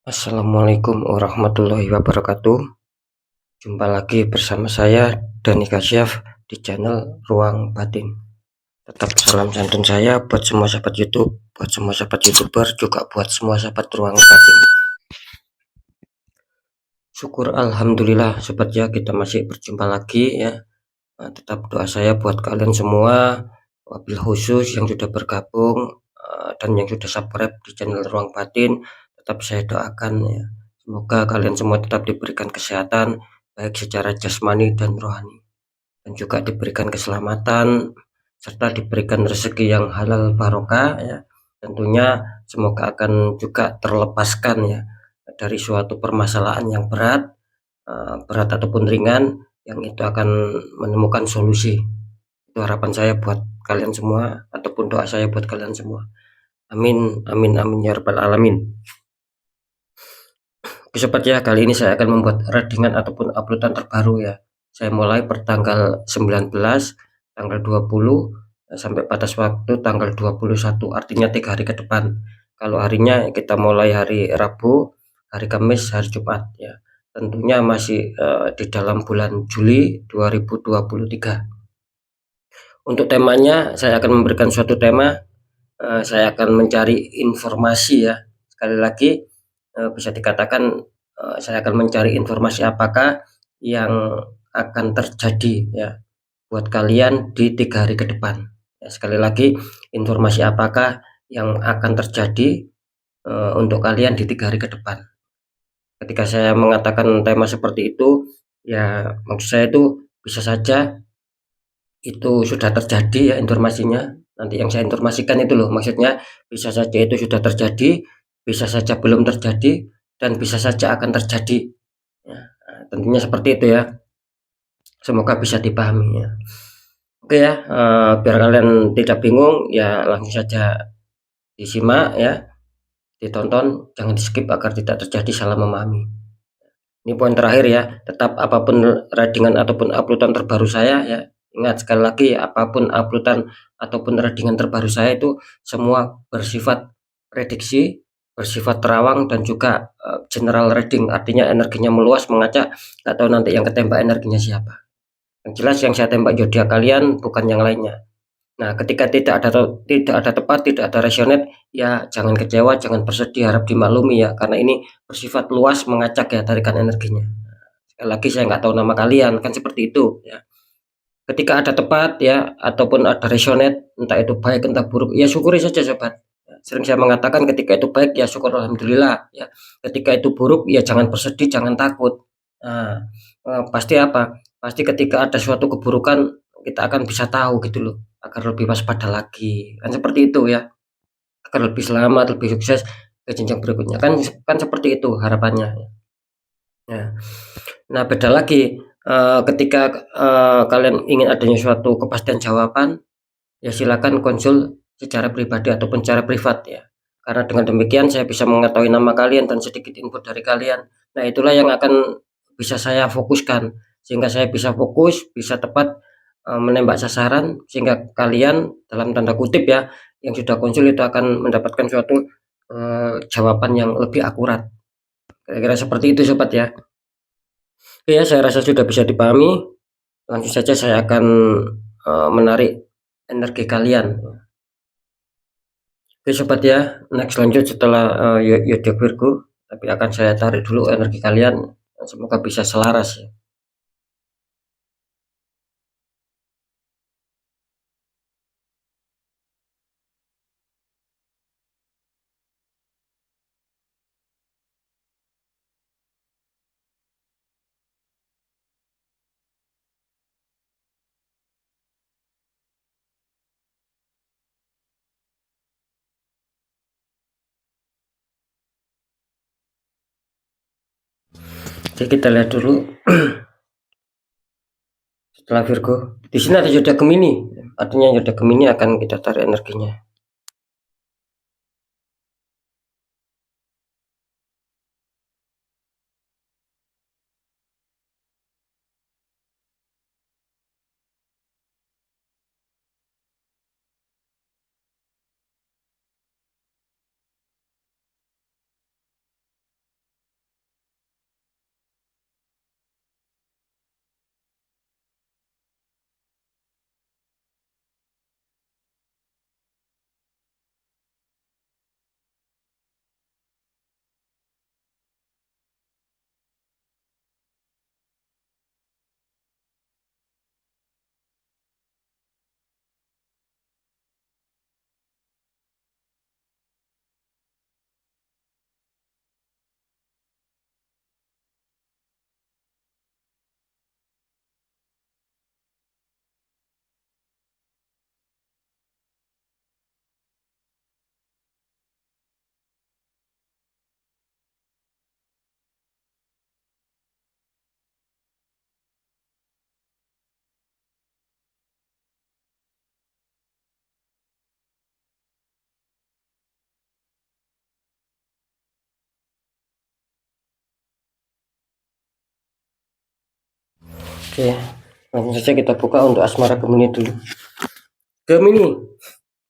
Assalamualaikum warahmatullahi wabarakatuh. Jumpa lagi bersama saya Dani Kasyaf di channel Ruang Batin. Tetap salam santun saya buat semua sahabat YouTube, buat semua sahabat YouTuber, juga buat semua sahabat Ruang Batin. Syukur alhamdulillah sobat ya, kita masih berjumpa lagi ya. Tetap doa saya buat kalian semua, wabil khusus yang sudah bergabung dan yang sudah subscribe di channel Ruang Batin. Tetap saya doakan ya, semoga kalian semua tetap diberikan kesehatan baik secara jasmani dan rohani, dan juga diberikan keselamatan serta diberikan rezeki yang halal barokah ya. Tentunya semoga akan juga terlepaskan ya dari suatu permasalahan yang berat ataupun ringan, yang itu akan menemukan solusi. Itu harapan saya buat kalian semua ataupun doa saya buat kalian semua. Amin amin amin ya rabbal alamin. Oke sobat ya, kali ini saya akan membuat readingan ataupun uploadan terbaru ya. Saya mulai pertanggal 19, tanggal 20 sampai batas waktu tanggal 21, artinya 3 hari ke depan. Kalau harinya kita mulai hari Rabu, hari Kamis, hari Jumat ya. Tentunya masih di dalam bulan Juli 2023. Untuk temanya saya akan memberikan suatu tema, saya akan mencari informasi ya. Sekali lagi bisa dikatakan saya akan mencari informasi apakah yang akan terjadi ya buat kalian di 3 hari ke depan ya. Sekali lagi, informasi apakah yang akan terjadi untuk kalian di 3 hari ke depan. Ketika saya mengatakan tema seperti itu ya, maksud saya itu bisa saja itu sudah terjadi ya informasinya. Nanti yang saya informasikan itu loh, maksudnya bisa saja itu sudah terjadi, bisa saja belum terjadi, dan bisa saja akan terjadi ya. Tentunya seperti itu ya, semoga bisa dipahami ya. Oke ya, biar kalian tidak bingung ya, langsung saja disimak ya, ditonton, jangan di skip agar tidak terjadi salah memahami. Ini poin terakhir ya, tetap apapun readingan ataupun uploadan terbaru saya ya, ingat sekali lagi, apapun uploadan ataupun readingan terbaru saya itu semua bersifat prediksi, bersifat terawang, dan juga general reading, artinya energinya meluas mengacak, nggak tahu nanti yang ketembak energinya siapa. Yang jelas yang saya tembak zodiak kalian, bukan yang lainnya. Nah, ketika tidak ada tepat, tidak ada resonate, ya jangan kecewa, jangan bersedih, harap dimaklumi ya, karena ini bersifat luas mengacak ya, tarikan energinya. Sekali lagi saya nggak tahu nama kalian, kan seperti itu ya. Ketika ada tepat ya ataupun ada resonate, entah itu baik entah buruk, ya syukuri saja sobat. Ya, sering saya mengatakan ketika itu baik ya syukur alhamdulillah ya. Ketika itu buruk ya jangan bersedih, jangan takut. Nah, pasti apa? Pasti ketika ada suatu keburukan kita akan bisa tahu gitu loh, agar lebih waspada lagi. Kan seperti itu ya. Agar lebih selamat, lebih sukses ke jenjang berikutnya. Kan seperti itu harapannya. Ya. Nah, beda lagi ketika kalian ingin adanya suatu kepastian jawaban, ya silakan konsul secara pribadi ataupun secara privat ya. Karena dengan demikian saya bisa mengetahui nama kalian dan sedikit info dari kalian. Nah, itulah yang akan bisa saya fokuskan sehingga saya bisa fokus, bisa tepat menembak sasaran, sehingga kalian dalam tanda kutip ya yang sudah konsul itu akan mendapatkan suatu jawaban yang lebih akurat. Kira-kira seperti itu sobat ya. Oke ya, saya rasa sudah bisa dipahami. Langsung saja saya akan menarik energi kalian. Oke sobat ya, next lanjut setelah Yodiak Virgo, tapi akan saya tarik dulu energi kalian. Semoga bisa selaras ya. Oke, kita lihat dulu. Setelah Virgo, di sini ada Zodiak Gemini, artinya Zodiak Gemini akan kita tarik energinya. Oke, langsung saja kita buka untuk asmara Gemini dulu. Gemini,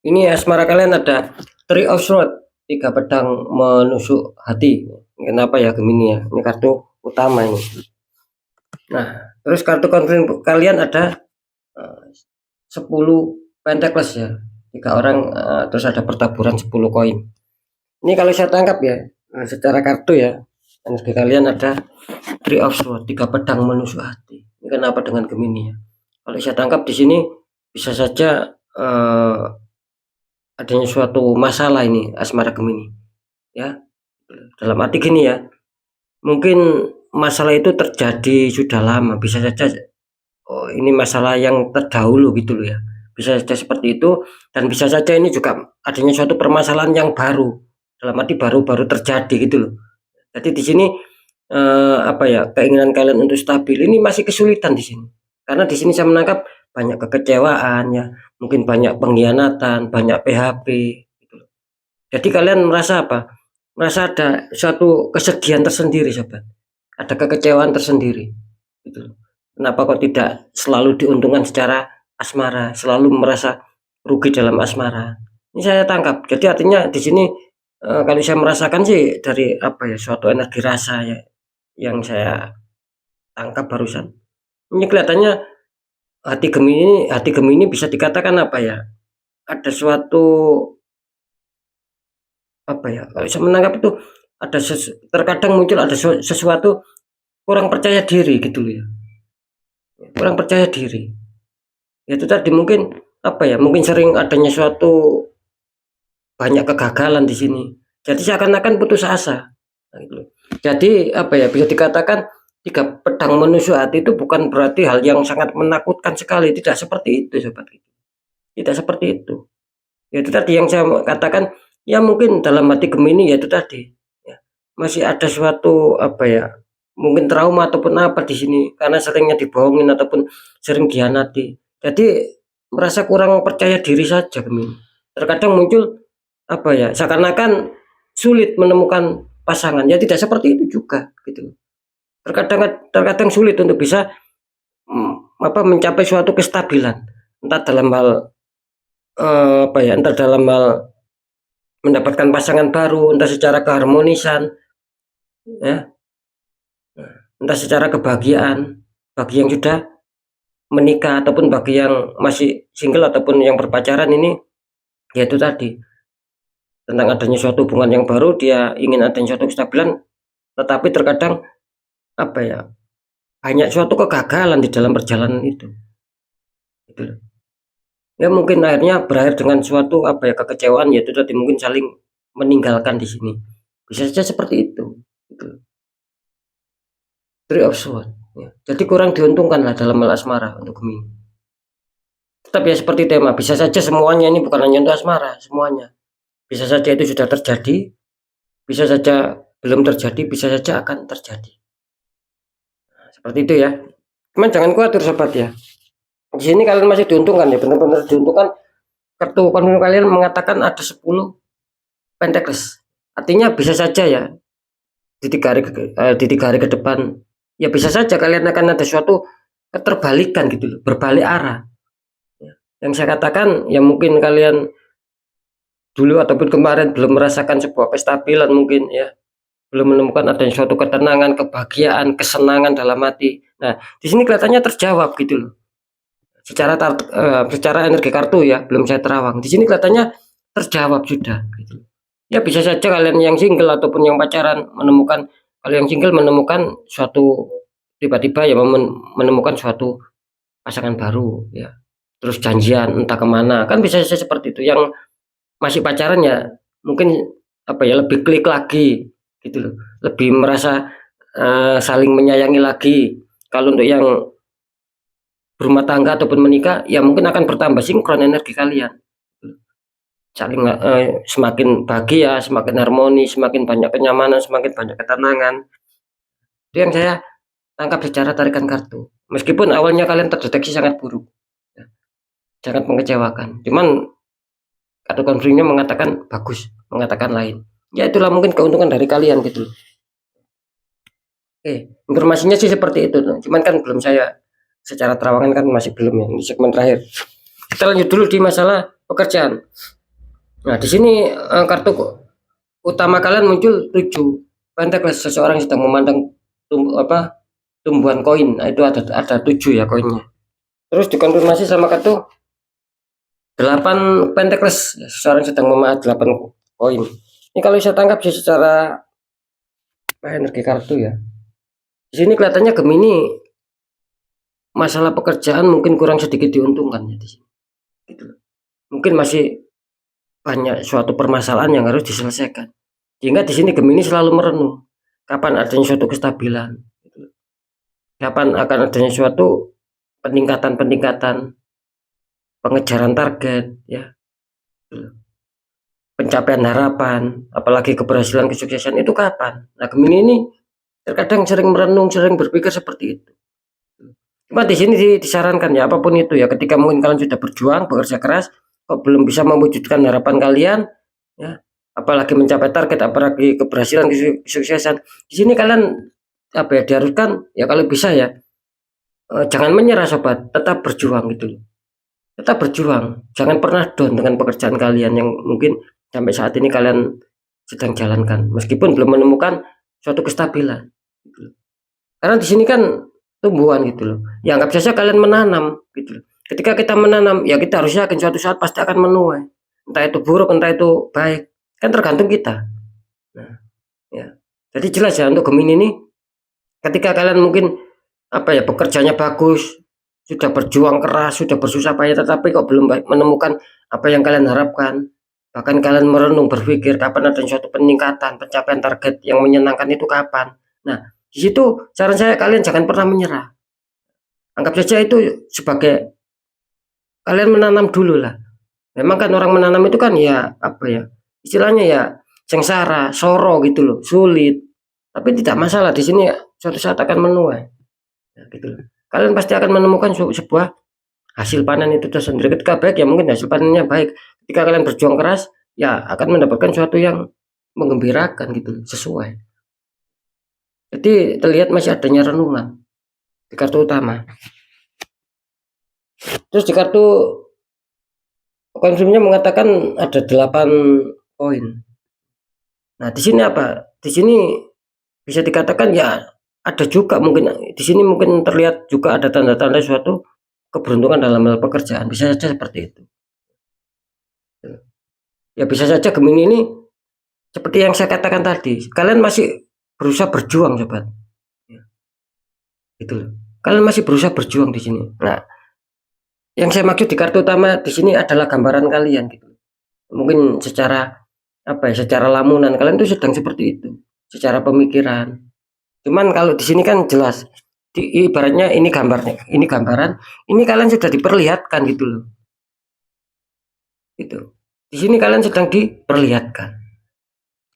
ini asmara kalian ada Three of Swords, 3 pedang menusuk hati. Kenapa ya Gemini ya? Ini kartu utama ini. Nah, terus kartu konflik kalian ada 10 Pentacles ya. 3 orang, terus ada pertaburan 10 koin. Ini kalau saya tangkap ya, secara kartu ya, energi kalian ada Three of Swords, 3 pedang menusuk hati. Ini kenapa dengan Gemini ya? Kalau saya tangkap di sini bisa saja adanya suatu masalah ini asmara Gemini ya. Dalam arti gini ya, mungkin masalah itu terjadi sudah lama, bisa saja ini masalah yang terdahulu gitu loh ya, bisa saja seperti itu. Dan bisa saja ini juga adanya suatu permasalahan yang baru, dalam arti baru-baru terjadi gitu loh. Jadi di sini apa ya, keinginan kalian untuk stabil ini masih kesulitan di sini, karena di sini saya menangkap banyak kekecewaan ya, mungkin banyak pengkhianatan, banyak PHP gitu loh. Jadi kalian merasa apa? Merasa ada suatu kesedihan tersendiri sobat, ada kekecewaan tersendiri gitu loh. Kenapa kok tidak selalu diuntungkan secara asmara, selalu merasa rugi dalam asmara. Ini saya tangkap. Jadi artinya di sini kalau saya merasakan sih dari apa ya, suatu energi rasa ya yang saya tangkap barusan. Ini kelihatannya hati Gemini bisa dikatakan apa ya? Ada suatu apa ya? Kalau saya menangkap itu ada terkadang muncul ada sesuatu kurang percaya diri gitu loh ya. Kurang percaya diri. Ya itu tadi mungkin apa ya? Mungkin sering adanya suatu banyak kegagalan di sini. Jadi seakan-akan putus asa. Nah, gitu. Jadi apa ya? Bisa dikatakan 3 pedang menusuk hati itu bukan berarti hal yang sangat menakutkan sekali, tidak seperti itu sobat. Tidak seperti itu. Ya itu tadi yang saya katakan, ya mungkin dalam hati Gemini ya itu tadi. Ya, masih ada suatu apa ya? Mungkin trauma ataupun apa di sini karena seringnya dibohongin ataupun sering dikhianati. Jadi merasa kurang percaya diri saja Gemini. Terkadang muncul apa ya? Seakan-akan sulit menemukan pasangan. Ya tidak seperti itu juga gitu. Terkadang sulit untuk bisa mencapai suatu kestabilan, entah dalam hal apa ya, entah dalam hal mendapatkan pasangan baru, entah secara keharmonisan ya, entah secara kebahagiaan bagi yang sudah menikah ataupun bagi yang masih single ataupun yang berpacaran. Ini yaitu tadi tentang adanya suatu hubungan yang baru, dia ingin adanya suatu kestabilan, tetapi terkadang apa ya, banyak suatu kegagalan di dalam perjalanan itu gitu loh. Ya mungkin akhirnya berakhir dengan suatu apa ya, kekecewaan, yaitu tadi mungkin saling meninggalkan di sini. Bisa saja seperti itu gitu. Three of Swords ya. Jadi kurang diuntungkan lah dalam hal asmara untuk Gemini. Tetap ya seperti tema, bisa saja semuanya ini bukan hanya untuk asmara, semuanya. Bisa saja itu sudah terjadi, bisa saja belum terjadi, bisa saja akan terjadi. Nah, seperti itu ya. Cuman jangan khawatir sobat ya. Di sini kalian masih diuntungkan ya, benar-benar diuntungkan. Kartu konfirmasi kalian mengatakan ada 10 Pentacles. Artinya bisa saja ya di 3 hari ke depan ya bisa saja kalian akan ada suatu keterbalikan gitu loh, berbalik arah. Yang saya katakan ya mungkin kalian dulu ataupun kemarin belum merasakan sebuah kestabilan mungkin ya, belum menemukan adanya suatu ketenangan, kebahagiaan, kesenangan dalam hati. Nah, di sini kelihatannya terjawab gitu loh. Secara energi kartu ya, belum saya terawang. Di sini kelihatannya terjawab sudah gitu. Ya bisa saja kalian yang single ataupun yang pacaran menemukan, kalau yang single menemukan suatu tiba-tiba ya menemukan suatu pasangan baru ya. Terus janjian entah kemana, kan bisa saja seperti itu. Yang masih pacaran ya mungkin apa ya, lebih klik lagi gitu loh, lebih merasa saling menyayangi lagi. Kalau untuk yang berumah tangga ataupun menikah ya mungkin akan bertambah sinkron energi kalian, saling semakin bahagia, semakin harmoni, semakin banyak kenyamanan, semakin banyak ketenangan. Itu yang saya tangkap secara tarikan kartu. Meskipun awalnya kalian terdeteksi sangat buruk ya, sangat mengecewakan, cuman kartu konfliknya mengatakan bagus, mengatakan lain. Ya itulah mungkin keuntungan dari kalian gitu. Informasinya sih seperti itu, cuman kan belum saya secara terawangan kan masih belum ya, di segmen terakhir. Kita lanjut dulu di masalah pekerjaan. Nah, di sini kartu utama kalian muncul 7 pentacle, seseorang sedang memandang tumbuhan koin. Nah, itu ada 7 ya koinnya. Terus dikonfirmasi sama kartu 8 pentacles, seseorang sedang memahat 8 koin. Ini kalau saya tangkap sih secara energi kartu ya. Di sini kelihatannya Gemini masalah pekerjaan mungkin kurang sedikit diuntungkan ya di sini. Gitu. Mungkin masih banyak suatu permasalahan yang harus diselesaikan. Sehingga di sini Gemini selalu merenung kapan adanya suatu kestabilan. Gitu. Kapan akan adanya suatu peningkatan pengejaran target ya. Pencapaian harapan, apalagi keberhasilan, kesuksesan itu kapan? Nah, Gemini ini terkadang sering merenung, sering berpikir seperti itu. Cuma di sini disarankan ya, apapun itu ya, ketika mungkin kalian sudah berjuang, bekerja keras, kok belum bisa mewujudkan harapan kalian, ya, apalagi mencapai target, apalagi keberhasilan, kesuksesan. Di sini kalian diharuskan ya kalau bisa ya, jangan menyerah sobat, tetap berjuang gitu loh. Tetap berjuang, jangan pernah down dengan pekerjaan kalian yang mungkin sampai saat ini kalian sedang jalankan, meskipun belum menemukan suatu kestabilan. Karena di sini kan tumbuhan gitu loh. Ya anggap saja kalian menanam gitu loh. Ketika kita menanam, ya kita harus yakin suatu saat pasti akan menuai. Entah itu buruk, entah itu baik, kan tergantung kita. Nah, ya. Jadi jelas ya untuk Gemini ini, ketika kalian mungkin pekerjaannya bagus, sudah berjuang keras, sudah bersusah payah, tetapi kok belum menemukan apa yang kalian harapkan. Bahkan kalian merenung berpikir kapan ada suatu peningkatan, pencapaian target yang menyenangkan itu kapan. Nah, di situ saran saya kalian jangan pernah menyerah. Anggap saja itu sebagai kalian menanam dulu lah. Memang kan orang menanam itu kan ya istilahnya ya sengsara, soro gitu loh, sulit. Tapi tidak masalah, di sini suatu saat akan menuai. Ya, gitu loh. Kalian pasti akan menemukan sebuah hasil panen itu tersendiri. Ketika baik ya mungkin hasil panennya baik. Ketika kalian berjuang keras ya akan mendapatkan sesuatu yang menggembirakan gitu, sesuai. Jadi terlihat masih adanya renungan di kartu utama. Terus di kartu konsumnya mengatakan ada 8 koin. Nah, di sini apa? Di sini bisa dikatakan ya ada juga mungkin di sini mungkin terlihat juga ada tanda-tanda suatu keberuntungan dalam hal pekerjaan, bisa saja seperti itu. Ya bisa saja Gemini ini seperti yang saya katakan tadi, kalian masih berusaha berjuang sobat. Ya. Itu kalian masih berusaha berjuang di sini. Nah, yang saya maksud di kartu utama di sini adalah gambaran kalian gitu. Mungkin secara secara lamunan kalian tuh sedang seperti itu, secara pemikiran. Cuman kalau di sini kan jelas, ibaratnya ini gambarnya, ini gambaran, ini kalian sudah diperlihatkan gitu loh. Itu. Di sini kalian sedang diperlihatkan.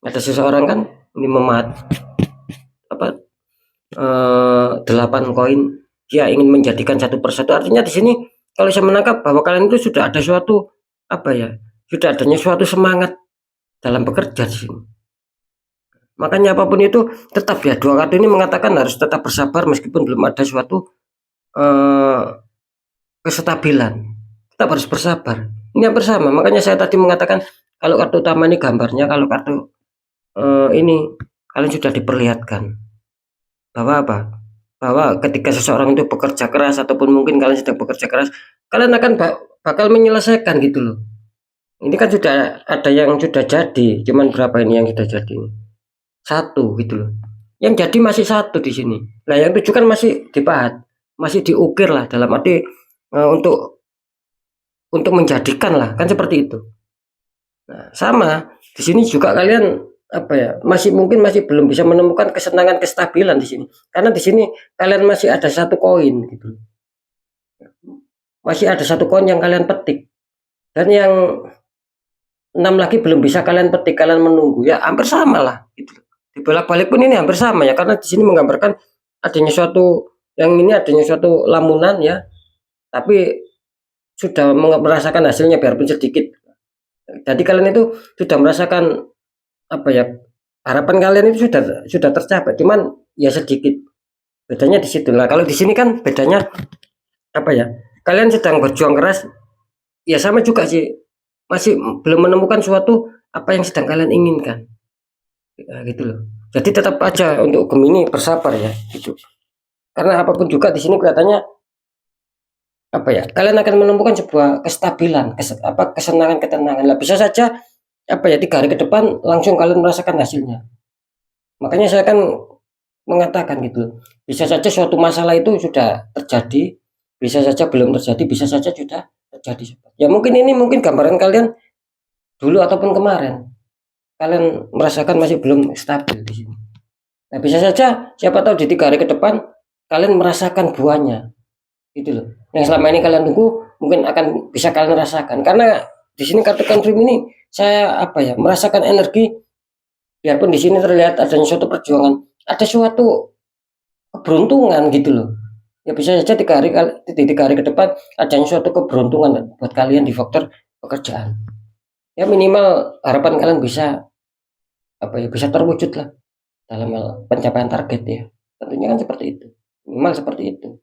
Ada seseorang kan ini memahat 8 koin, dia ingin menjadikan satu persatu. Artinya di sini kalau saya menangkap bahwa kalian itu sudah ada suatu sudah adanya suatu semangat dalam bekerja di sini. Makanya apapun itu tetap ya, 2 kartu ini mengatakan harus tetap bersabar meskipun belum ada suatu kestabilan. Tetap harus bersabar. Ini yang bersama. Makanya saya tadi mengatakan kalau kartu utama ini gambarnya, kalau kartu ini kalian sudah diperlihatkan bahwa bahwa ketika seseorang itu bekerja keras ataupun mungkin kalian sedang bekerja keras, kalian akan bakal menyelesaikan gitu loh. Ini kan sudah ada yang sudah jadi, cuman berapa ini yang sudah jadi? 1 gitu loh. Yang jadi masih 1 di sini. Nah, yang 7 kan masih dipahat, masih diukir lah dalam arti untuk menjadikan lah, kan seperti itu. Nah, sama di sini juga kalian mungkin masih belum bisa menemukan kesenangan, kestabilan di sini. Karena di sini kalian masih ada 1 koin gitu. Masih ada 1 koin yang kalian petik. Dan yang 6 lagi belum bisa kalian petik, kalian menunggu. Ya hampir sama lah gitu. Dibolak-balik pun ini hampir sama ya, karena di sini menggambarkan adanya suatu lamunan ya. Tapi sudah merasakan hasilnya biarpun sedikit. Jadi kalian itu sudah merasakan harapan kalian itu sudah tercapai, cuman ya sedikit. Bedanya di situ lah. Kalau di sini kan bedanya apa ya, kalian sedang berjuang keras, ya sama juga sih, masih belum menemukan suatu apa yang sedang kalian inginkan. Gitu loh. Jadi tetap aja untuk Gemini bersabar ya, gitu. Karena apapun juga di sini kelihatannya apa ya, kalian akan menemukan sebuah kestabilan, kesenangan, ketenangan. Lah bisa saja apa ya, 3 hari ke depan langsung kalian merasakan hasilnya. Makanya saya kan mengatakan gitu, bisa saja suatu masalah itu sudah terjadi, bisa saja belum terjadi, bisa saja sudah terjadi. Ya mungkin ini mungkin gambaran kalian dulu ataupun kemarin. Kalian merasakan masih belum stabil di sini. Nah, bisa saja siapa tahu di 3 hari ke depan kalian merasakan buahnya, gitu loh. Yang selama ini kalian tunggu mungkin akan bisa kalian rasakan. Karena di sini kartu confirm ini saya apa ya, merasakan energi, biarpun di sini terlihat adanya suatu perjuangan, ada suatu keberuntungan gitu loh. Ya bisa saja 3 hari ke depan adanya suatu keberuntungan buat kalian di faktor pekerjaan. Ya minimal harapan kalian bisa apa ya, bisa terwujud lah dalam hal pencapaian target ya. Tentunya kan seperti itu. Minimal seperti itu.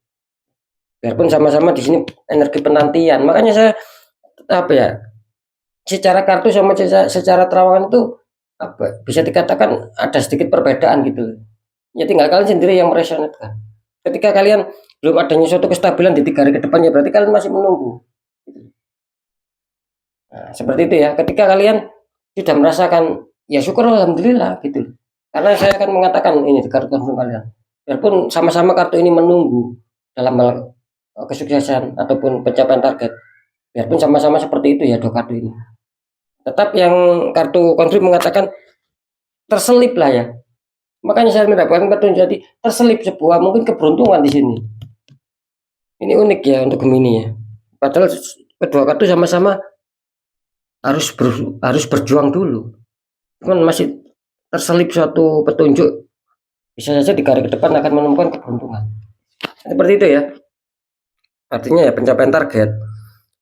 Biarpun sama-sama di sini energi penantian. Makanya saya apa ya, secara kartu sama secara terawangan itu apa bisa dikatakan ada sedikit perbedaan gitu. Ya tinggal kalian sendiri yang meresonetkan. Ketika kalian belum adanya suatu kestabilan di 3 hari ke depannya, berarti kalian masih menunggu. Nah, seperti itu ya. Ketika kalian sudah merasakan, ya syukur alhamdulillah gitu. Karena saya akan mengatakan ini di kartu confirm kalian. Biarpun sama-sama kartu ini menunggu dalam hal kesuksesan ataupun pencapaian target. Biarpun sama-sama seperti itu ya dua kartu ini. Tetap yang kartu confirm mengatakan terselip lah ya. Makanya saya mendapatkan petunjuk jadi terselip sebuah mungkin keberuntungan di sini. Ini unik ya untuk Gemini ya. Padahal kedua kartu sama-sama harus berjuang dulu. Cuman masih terselip suatu petunjuk, bisa saja di hari ke depan akan menemukan keberuntungan. Seperti itu ya. Artinya ya pencapaian target.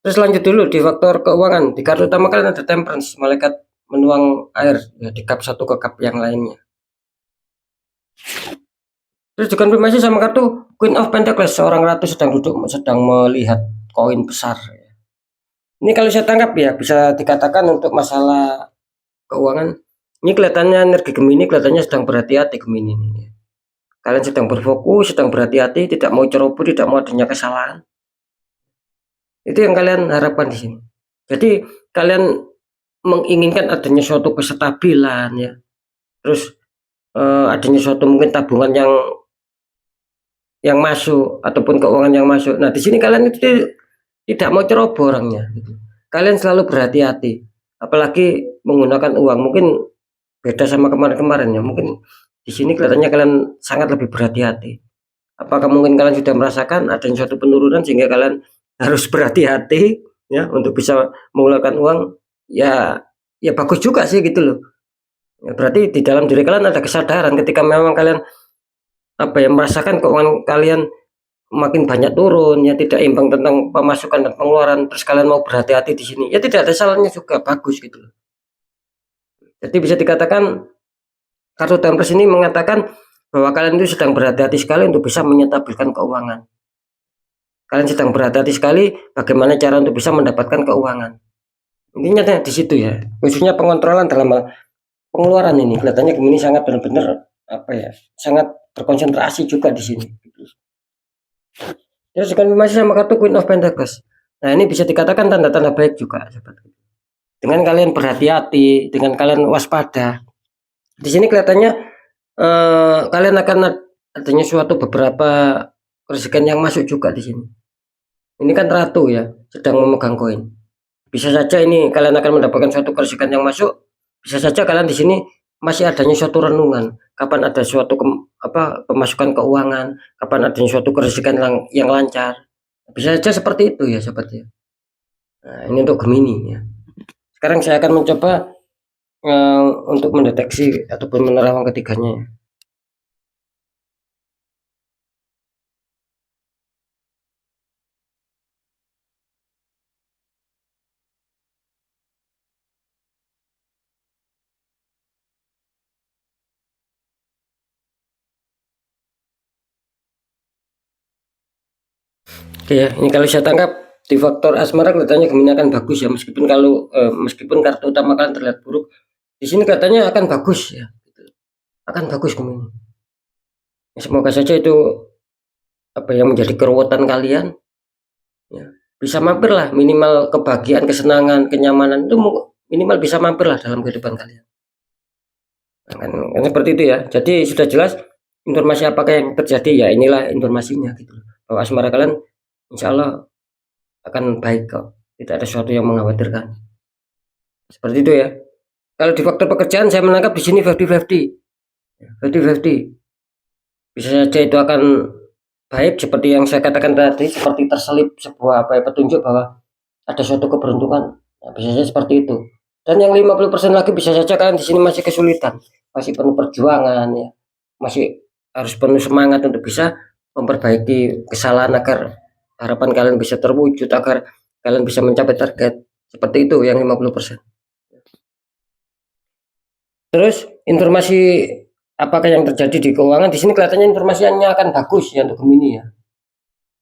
Terus lanjut dulu di faktor keuangan. Di kartu utama kalian ada Temperance, malaikat menuang air ya, di kap satu ke kap yang lainnya. Terus dikonfirmasi sama kartu Queen of Pentacles, seorang ratu sedang melihat koin besar. Ini kalau saya tangkap ya bisa dikatakan untuk masalah keuangan. Ini kelihatannya energi Gemini kelihatannya sedang berhati-hati Gemini ini. Kalian sedang berfokus, sedang berhati-hati, tidak mau ceroboh, tidak mau adanya kesalahan. Itu yang kalian harapkan di sini. Jadi kalian menginginkan adanya suatu kestabilan ya. Terus adanya suatu mungkin tabungan yang masuk ataupun keuangan yang masuk. Nah, di sini kalian itu tidak mau ceroboh orangnya gitu. Kalian selalu berhati-hati. Apalagi menggunakan uang. Mungkin beda sama kemarin-kemarin ya. Mungkin di sini kelihatannya kalian sangat lebih berhati-hati. Apakah mungkin kalian sudah merasakan adanya suatu penurunan sehingga kalian harus berhati-hati ya untuk bisa mengeluarkan uang? Ya, ya bagus juga sih gitu loh. Ya, berarti di dalam diri kalian ada kesadaran ketika memang kalian apa ya, merasakan keuangan kalian makin banyak turun ya, tidak imbang tentang pemasukan dan pengeluaran, terus kalian mau berhati-hati di sini. Ya tidak ada salahnya juga, bagus gitu loh. Jadi bisa dikatakan kartu Temperance ini mengatakan bahwa kalian itu sedang berhati-hati sekali untuk bisa menyetabilkan keuangan. Kalian sedang berhati-hati sekali bagaimana cara untuk bisa mendapatkan keuangan. Intinya di situ ya. Khususnya pengontrolan dalam pengeluaran ini kelihatannya Gemini sangat benar-benar apa ya, sangat berkonsentrasi juga di sini. Terus dikonfirmasi sama kartu Queen of Pentacles. Nah ini bisa dikatakan tanda-tanda baik juga. Dengan kalian berhati-hati, dengan kalian waspada. Di sini kelihatannya kalian akan adanya suatu beberapa rezeki yang masuk juga di sini. Ini kan ratu ya, sedang memegang koin. Bisa saja ini kalian akan mendapatkan suatu keresikan yang masuk. Bisa saja kalian di sini masih adanya suatu renungan. Kapan ada suatu pemasukan keuangan, kapan adanya suatu keresikan yang lancar. Bisa saja seperti itu ya sobat ya. Nah, ini untuk Gemini ya. Sekarang saya akan mencoba untuk mendeteksi ataupun menerawang ketiganya ya. Oke ya, ini kalau saya tangkap di faktor asmara kelihatannya Gemini akan bagus ya, meskipun meskipun kartu utama kalian terlihat buruk, di sini katanya akan bagus ya, akan bagus Gemini. Semoga saja itu yang menjadi keruwetan kalian ya, bisa mampir lah, minimal kebahagiaan, kesenangan, kenyamanan itu minimal bisa mampir lah dalam kehidupan kalian. Nah, kan seperti itu ya. Jadi sudah jelas informasi apakah yang terjadi, ya inilah informasinya gitu. Bahwa asmara kalian insya Allah akan baik kok. Tidak ada sesuatu yang mengkhawatirkan. Seperti itu ya. Kalau di faktor pekerjaan saya menangkap di sini 50-50. 50-50. Bisa saja itu akan baik seperti yang saya katakan tadi, seperti terselip sebuah petunjuk bahwa ada suatu keberuntungan. Nah, bisa saja seperti itu. Dan yang 50% lagi bisa saja kalian di sini masih kesulitan, masih penuh perjuangan ya. Masih harus penuh semangat untuk bisa memperbaiki kesalahan agar harapan kalian bisa terwujud, agar kalian bisa mencapai target. Seperti itu yang 50%. Terus informasi apakah yang terjadi di keuangan, di sini kelihatannya informasinya akan bagus ya untuk Gemini ya.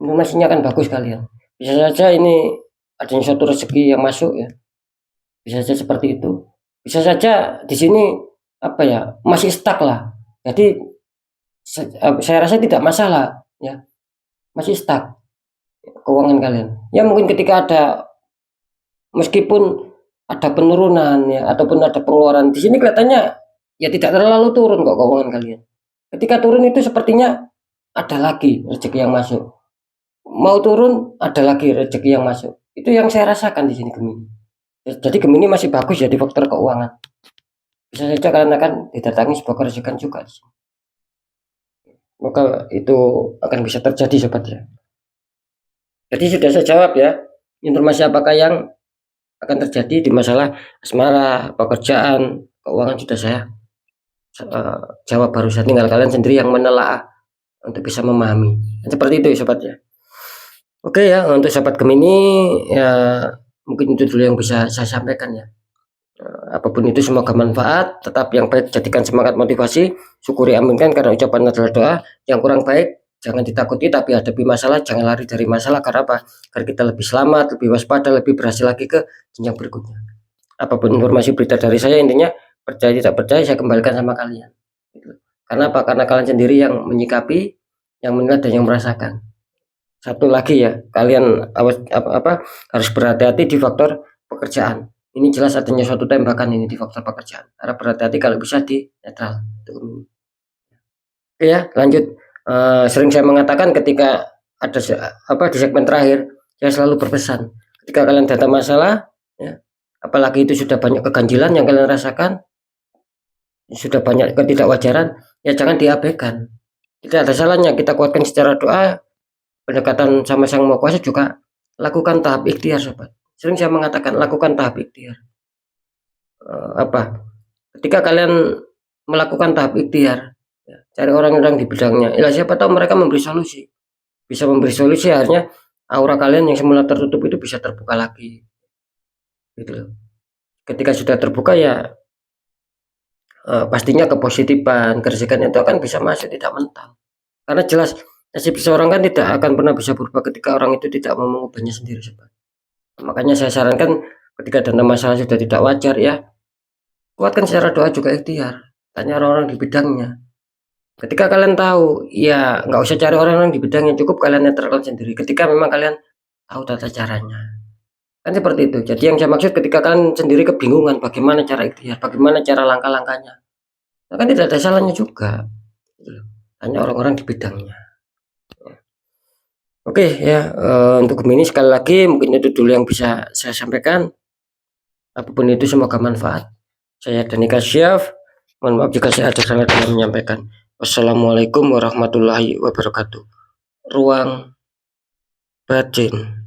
Informasinya akan bagus kalian. Bisa saja ini adanya suatu rezeki yang masuk ya. Bisa saja seperti itu. Bisa saja di sini masih stuck lah. Jadi saya rasa tidak masalah ya. Masih stuck keuangan kalian. Ya mungkin ketika ada, meskipun ada penurunan ya ataupun ada pengeluaran, di sini kelihatannya ya tidak terlalu turun kok keuangan kalian. Ketika turun itu sepertinya ada lagi rezeki yang masuk. Mau turun ada lagi rezeki yang masuk. Itu yang saya rasakan di sini Gemini. Jadi Gemini masih bagus ya di faktor keuangan. Bisa saja kalian akan didatangi sebuah kerejekan juga di sini. Maka itu akan bisa terjadi sobat ya. Jadi sudah saya jawab ya, informasi apakah yang akan terjadi di masalah asmara, pekerjaan, keuangan sudah saya jawab barusan, tinggal kalian sendiri yang menelaah untuk bisa memahami. Dan seperti itu ya sobat ya. Oke ya, untuk sobat Gemini ya mungkin itu dulu yang bisa saya sampaikan ya. Apapun itu semoga manfaat, tetap yang baik jadikan semangat motivasi, syukuri aminkan karena ucapan adalah doa. Yang kurang baik jangan ditakuti tapi hadapi masalah, jangan lari dari masalah. Karena apa? Agar kita lebih selamat, lebih waspada, lebih berhasil lagi ke jenjang berikutnya. Apapun informasi berita dari saya, intinya percaya tidak percaya saya kembalikan sama kalian. Karena apa? Karena kalian sendiri yang menyikapi, yang menilai dan yang merasakan. Satu lagi ya, kalian harus berhati-hati di faktor pekerjaan. Ini jelas adanya suatu tembakan ini di faktor pekerjaan. Harap berhati-hati kalau bisa di netral. Oke ya, lanjut. Sering saya mengatakan ketika ada di segmen terakhir, saya selalu berpesan, ketika kalian datang masalah, ya, apalagi itu sudah banyak keganjilan yang kalian rasakan, sudah banyak ketidakwajaran, ya jangan diabaikan. Tidak ada salahnya kita kuatkan secara doa, pendekatan sama Sang Maha Kuasa, juga lakukan tahap ikhtiar sobat. Sering saya mengatakan lakukan tahap ikhtiar. Ketika kalian melakukan tahap ikhtiar, ya, cari orang-orang di bidangnya. Ya siapa tahu mereka memberi solusi. Bisa memberi solusi, akhirnya aura kalian yang semula tertutup itu bisa terbuka lagi. Gitu. Ketika sudah terbuka ya pastinya kepositifan, kerezekan itu akan bisa masuk, tidak mentah. Karena jelas nasib seseorang kan tidak akan pernah bisa berubah ketika orang itu tidak mau mengubahnya sendiri sobat. Makanya saya sarankan ketika dana masalah sudah tidak wajar ya, kuatkan secara doa juga ikhtiar. Tanya orang-orang di bidangnya. Ketika kalian tahu, ya nggak usah cari orang-orang di bidangnya, cukup kalian netralkan sendiri. Ketika memang kalian tahu tata caranya, kan seperti itu. Jadi yang saya maksud ketika kalian sendiri kebingungan bagaimana cara ikhtiar, bagaimana cara langkah-langkahnya, nah, kan tidak ada salahnya juga. Tanya orang-orang di bidangnya. Oke ya, untuk Gemini sekali lagi mungkin itu dulu yang bisa saya sampaikan. Apapun itu semoga manfaat. Saya Dani Kasyaf. Mohon maaf jika saya ada salah dalam menyampaikan. Wassalamualaikum warahmatullahi wabarakatuh. Ruang batin.